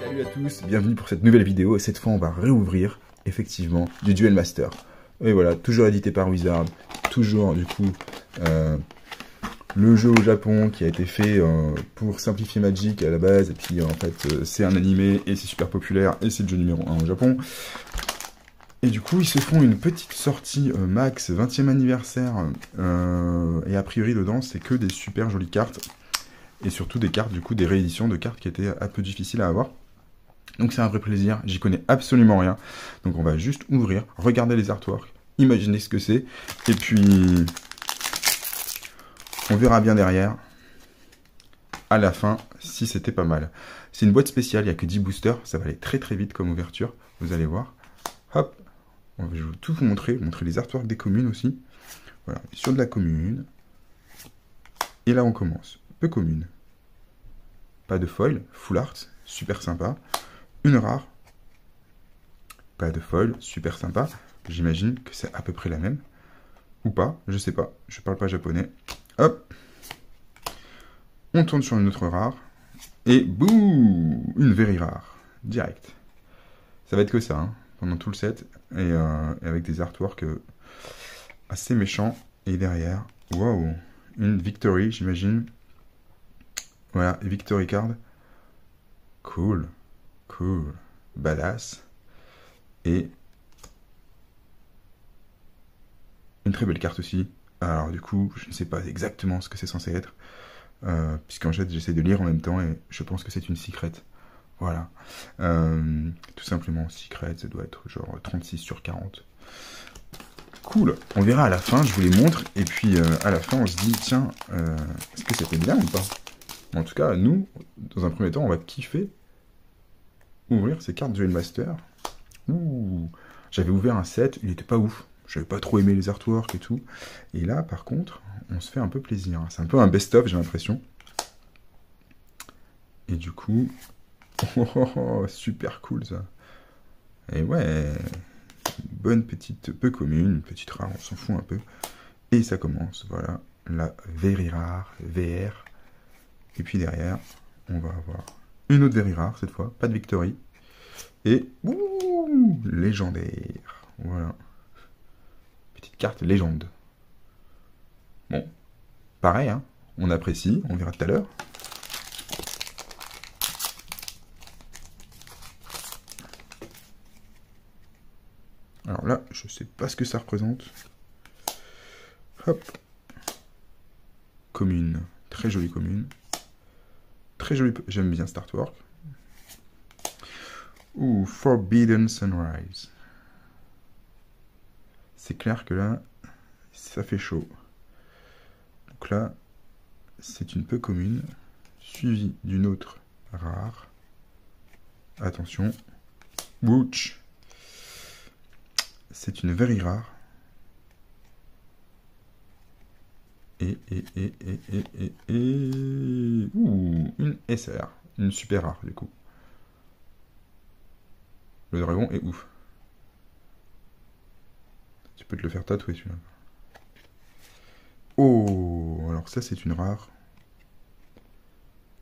Salut à tous, bienvenue pour cette nouvelle vidéo et cette fois on va réouvrir effectivement du Duel Master. Et voilà, toujours édité par Wizard, toujours du coup le jeu au Japon qui a été fait pour simplifier Magic à la base et puis en fait c'est un animé et c'est super populaire et c'est le jeu numéro 1 au Japon. Et du coup ils se font une petite sortie max 20e anniversaire et a priori dedans c'est que des super jolies cartes. Et surtout des cartes, du coup, des rééditions de cartes qui étaient un peu difficiles à avoir. Donc c'est un vrai plaisir, j'y connais absolument rien. Donc on va juste ouvrir, regarder les artworks, imaginer ce que c'est. Et puis, on verra bien derrière, à la fin, si c'était pas mal. C'est une boîte spéciale, il n'y a que 10 boosters, ça va aller très très vite comme ouverture, vous allez voir. Hop, je vais tout vous montrer les artworks des communes aussi. Voilà, sur de la commune. Et là on commence. Peu commune. Pas de foil, full art, super sympa. Une rare. Pas de foil, super sympa. J'imagine que c'est à peu près la même. Ou pas, je sais pas. Je parle pas japonais. Hop. On tourne sur une autre rare. Et boum, une very rare. Direct. Ça va être que ça, hein, pendant tout le set. Et avec des artworks assez méchants. Et derrière, waouh, une victory, j'imagine. Voilà, victory card. Cool. Cool. Badass. Et une très belle carte aussi. Alors du coup, je ne sais pas exactement ce que c'est censé être. Puisqu'en fait, j'essaie de lire en même temps et je pense que c'est une secret. Voilà. Tout simplement, secret, ça doit être genre 36 sur 40. Cool. On verra à la fin, je vous les montre. Et puis à la fin, on se dit, tiens, est-ce que c'était bien ou pas? En tout cas, nous, dans un premier temps, on va kiffer ouvrir ces cartes Duel Master. Ouh, j'avais ouvert un set, il était pas ouf. J'avais pas trop aimé les artworks et tout. Et là, par contre, on se fait un peu plaisir. C'est un peu un best-of, j'ai l'impression. Et du coup... Oh, super cool, ça. Et ouais... Bonne petite, peu commune, une petite rare, on s'en fout un peu. Et ça commence, voilà. La very rare, VR. Et puis derrière, on va avoir une autre very rare, cette fois. Pas de victory. Et... Ouh, légendaire. Voilà. Petite carte légende. Bon, pareil, hein, on apprécie, on verra tout à l'heure. Alors là, je sais pas ce que ça représente. Hop. Commune, très jolie commune. Très jolie, j'aime bien cet artwork. Ouh, Forbidden Sunrise. C'est clair que là, ça fait chaud. Donc là, c'est une peu commune, suivie d'une autre rare. Attention. Wouch. C'est une very rare. Et... Ouh, une SR. Une super rare, du coup. Le dragon est ouf. Tu peux te le faire tatouer, celui-là. Oh, alors ça, c'est une rare.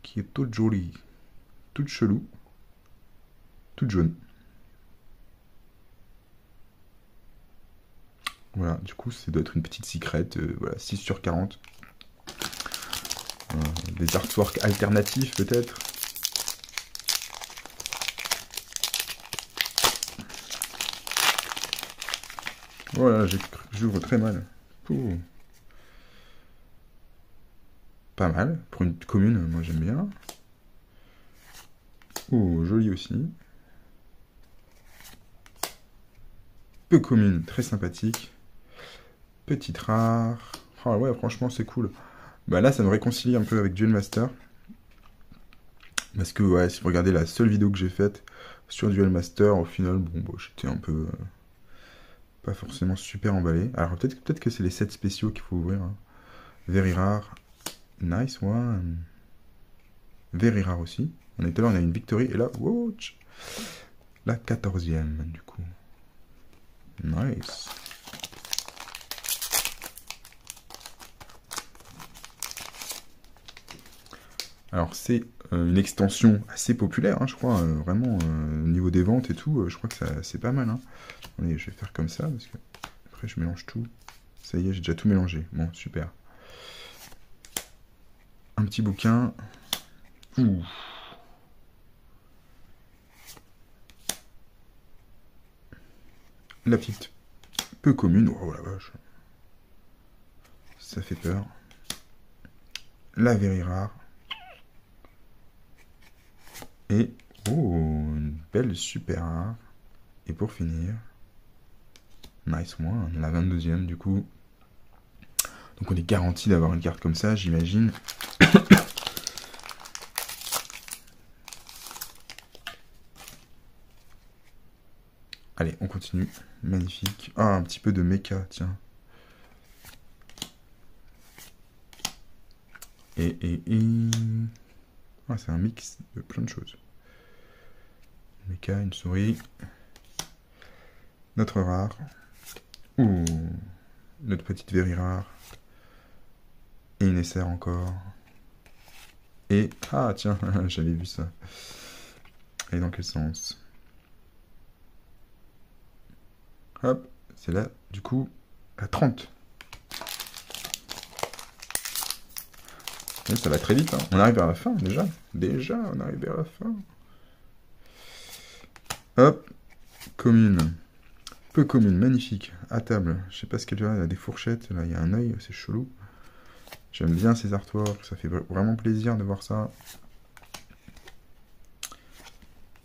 Qui est toute jolie. Toute chelou. Toute jaune. Voilà, du coup, ça doit être une petite secret. Voilà, 6 sur 40. Des artworks alternatifs, peut-être. Voilà, j'ouvre très mal. Ouh. Pas mal. Pour une commune, moi j'aime bien. Oh, joli aussi. Peu commune, très sympathique. Petite rare. Oh ouais, franchement, c'est cool. Bah là, ça me réconcilie un peu avec Duel Master. Parce que, ouais, si vous regardez la seule vidéo que j'ai faite sur Duel Master, au final, bon, j'étais un peu... pas forcément super emballé. Alors, peut-être que c'est les sets spéciaux qu'il faut ouvrir. Hein. Very rare. Nice one. Very rare aussi. On était là, on a une victory. Et là, watch. La 14e, du coup. Nice. Alors, c'est une extension assez populaire, hein, je crois, vraiment, au niveau des ventes et tout, je crois que c'est pas mal. Hein. Allez, je vais faire comme ça, parce que après je mélange tout. Ça y est, j'ai déjà tout mélangé. Bon, super. Un petit bouquin. Ouh. La petite peu commune. Oh la vache. Ça fait peur. La very rare. Et, oh, une belle super rare. Et pour finir, nice one, la 22e du coup. Donc on est garanti d'avoir une carte comme ça, j'imagine. Allez, on continue. Magnifique. Ah, un petit peu de mecha, tiens. Et... Ah, c'est un mix de plein de choses. Mecha, une souris. Notre rare. Ouh, notre petite very rare. Et une SR encore. Et... Ah, tiens, j'avais vu ça. Et dans quel sens? Hop, c'est là, du coup, à 30. Et ça va très vite, hein. On arrive vers la fin, déjà. Déjà, on arrive vers la fin. Hop, commune. Peu commune, magnifique. À table. Je sais pas ce qu'elle a, il y a des fourchettes, là, il y a un œil, c'est chelou. J'aime bien ces artworks, ça fait vraiment plaisir de voir ça.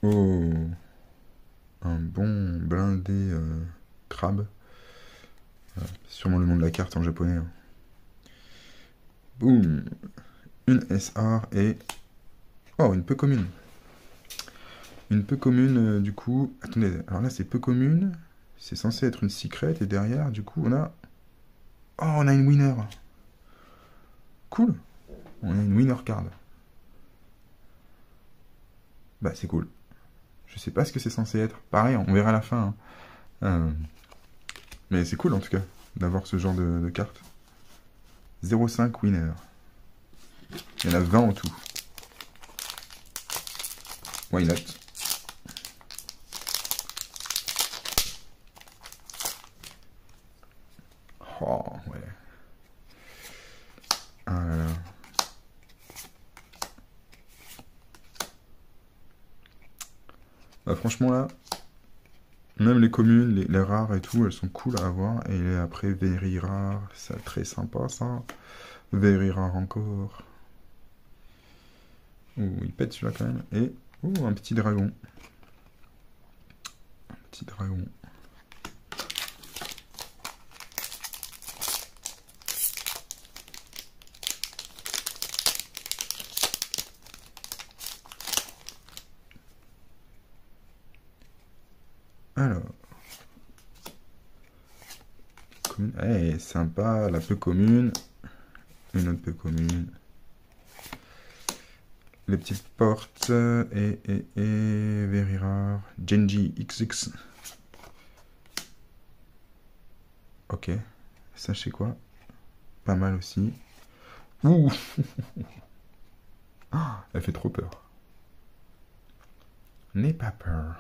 Oh, un bon blindé crabe. C'est sûrement le nom de la carte en japonais. Hein. Boum. Une SR et... Oh, une peu commune. Une peu commune, du coup... Attendez, alors là, c'est peu commune. C'est censé être une secret. Et derrière, du coup, on a... Oh, on a une winner. Cool. On a une winner card. Bah, c'est cool. Je sais pas ce que c'est censé être. Pareil, on verra à la fin. Hein. Mais c'est cool, en tout cas, d'avoir ce genre de carte. 0,5 winner. Il y en a 20 en tout. Why not? Oh, ouais. Ah là là. Bah, franchement, là, même les communes, les rares et tout, elles sont cool à avoir. Et après, very rare, c'est très sympa, ça. Very rare encore. Ouh, il pète celui-là quand même. Et, oh, un petit dragon. Un petit dragon. Alors. Commune. Eh, sympa, la peu commune. Une autre peu commune. Les petites portes. Et very rare. Genji XX. Ok. Ça, je sais quoi. Pas mal aussi. Ouh. Ah, elle fait trop peur. N'aie pas peur.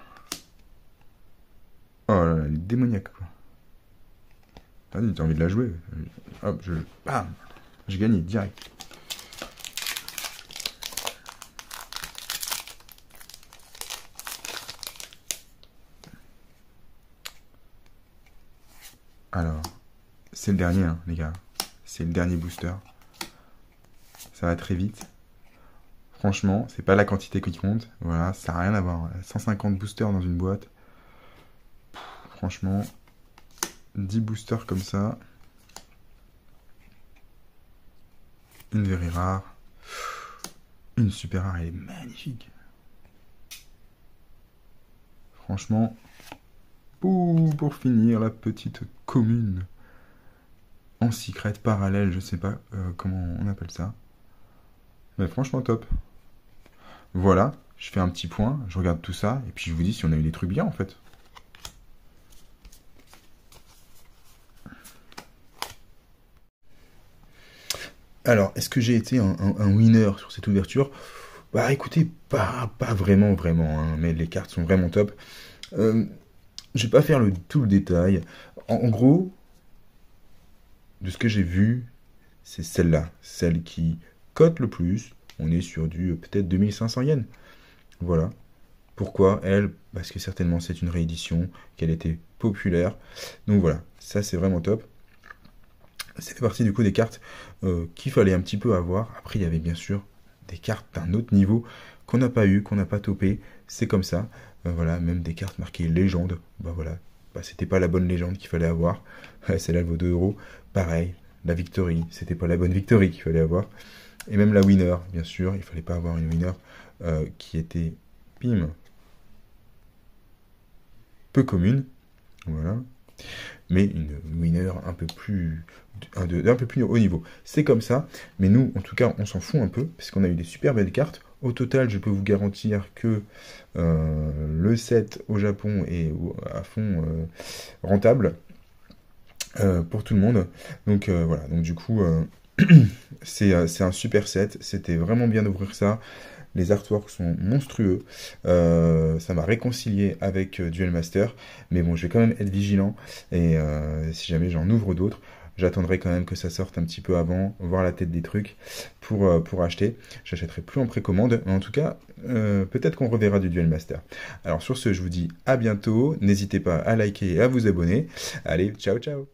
Oh là là, elle est démoniaque, quoi. Vas-y, t'as envie de la jouer. Hop, bam, j'ai gagné direct. Alors, c'est le dernier, hein, les gars. C'est le dernier booster. Ça va très vite. Franchement, c'est pas la quantité qui compte. Voilà, ça n'a rien à voir. 150 boosters dans une boîte. Franchement, 10 boosters comme ça. Une very rare. Une super rare, elle est magnifique. Franchement, pour finir, la petite commune en secret parallèle, je sais pas comment on appelle ça. Mais franchement top. Voilà, je fais un petit point, je regarde tout ça, et puis je vous dis si on a eu des trucs bien en fait. Alors, est-ce que j'ai été un winner sur cette ouverture? Bah écoutez, pas vraiment, vraiment, hein, mais les cartes sont vraiment top. Euh, je vais pas faire tout le détail. En gros, de ce que j'ai vu, c'est celle-là, celle qui cote le plus. On est sur du peut-être 2500 yens. Voilà. Pourquoi elle? Parce que certainement c'est une réédition, qu'elle était populaire. Donc voilà, ça c'est vraiment top. Ça fait partie du coup des cartes qu'il fallait un petit peu avoir. Après, il y avait bien sûr des cartes d'un autre niveau qu'on n'a pas eu, qu'on n'a pas topé. C'est comme ça. Voilà, même des cartes marquées légende. Bah voilà, bah, c'était pas la bonne légende qu'il fallait avoir. Celle-là, elle vaut 2 euros. Pareil, la Victory, c'était pas la bonne Victory qu'il fallait avoir. Et même la Winner, bien sûr, il fallait pas avoir une Winner qui était, pim, peu commune. Voilà. Mais une winner un peu plus haut niveau. C'est comme ça, mais nous, en tout cas, on s'en fout un peu, parce qu'on a eu des super belles cartes. Au total, je peux vous garantir que le set au Japon est à fond rentable pour tout le monde. Donc voilà, donc du coup, c'est un super set. C'était vraiment bien d'ouvrir ça. Les artworks sont monstrueux. Ça m'a réconcilié avec Duel Master. Mais bon, je vais quand même être vigilant. Et si jamais j'en ouvre d'autres, j'attendrai quand même que ça sorte un petit peu avant, voir la tête des trucs pour acheter. J'achèterai plus en précommande. Mais en tout cas, peut-être qu'on reverra du Duel Master. Alors sur ce, je vous dis à bientôt. N'hésitez pas à liker et à vous abonner. Allez, ciao ciao.